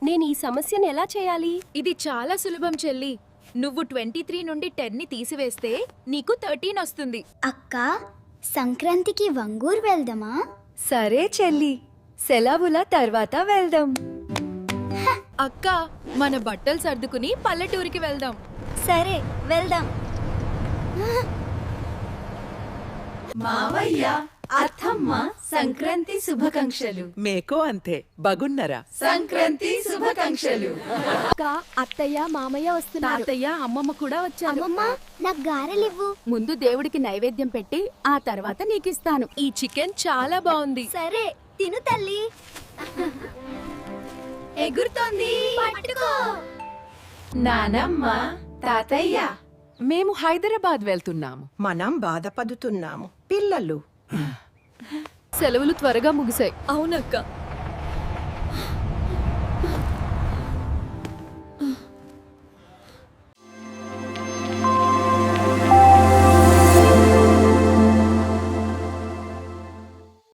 నేను ఈ సమస్యను ఎలా చేయాలి? ఇది చాలా సులభం చెల్లి. నువ్వు 23 నుండి 10ని తీసివేస్తే నీకు 13 వస్తుంది. అక్క, సంక్రాంతికి వంగూర్ వెళ్దామా? సరే చెల్లి, సెలవుల తర్వాత వెళ్దాం. అక్క, మన బట్టలు సర్దుకుని పల్లెటూరికి వెళ్దాం. సరే, వెళ్దాం. మావయ్య, అత్తమ్మ, సంక్రాంతి శుభాకాంక్షలు. మేకో అంతే, బాగున్నారా? సంక్రాంతి శుభాకాంక్షలు. అక్క, అత్తయ్య, మామయ్య వస్తున్నారు. తాతయ్య, అమ్మమ్మ కూడా వచ్చారు. అమ్మమ్మ, నాకు గారెలివ్వు. ముందు దేవుడికి నైవేద్యం పెట్టి ఆ తర్వాత నీకిస్తాను. ఈ చికెన్ చాలా బాగుంది. సరే, తిను తల్లి. ఎగురుతోంది. పట్టుకో. నానమ్మ, తాతయ్య, మేము హైదరాబాద్ వెళ్తున్నాము. మనం బాధపడుతున్నాము. పిల్లలు సెలవులు త్వరగా ముగిశాయి. అవునక్క.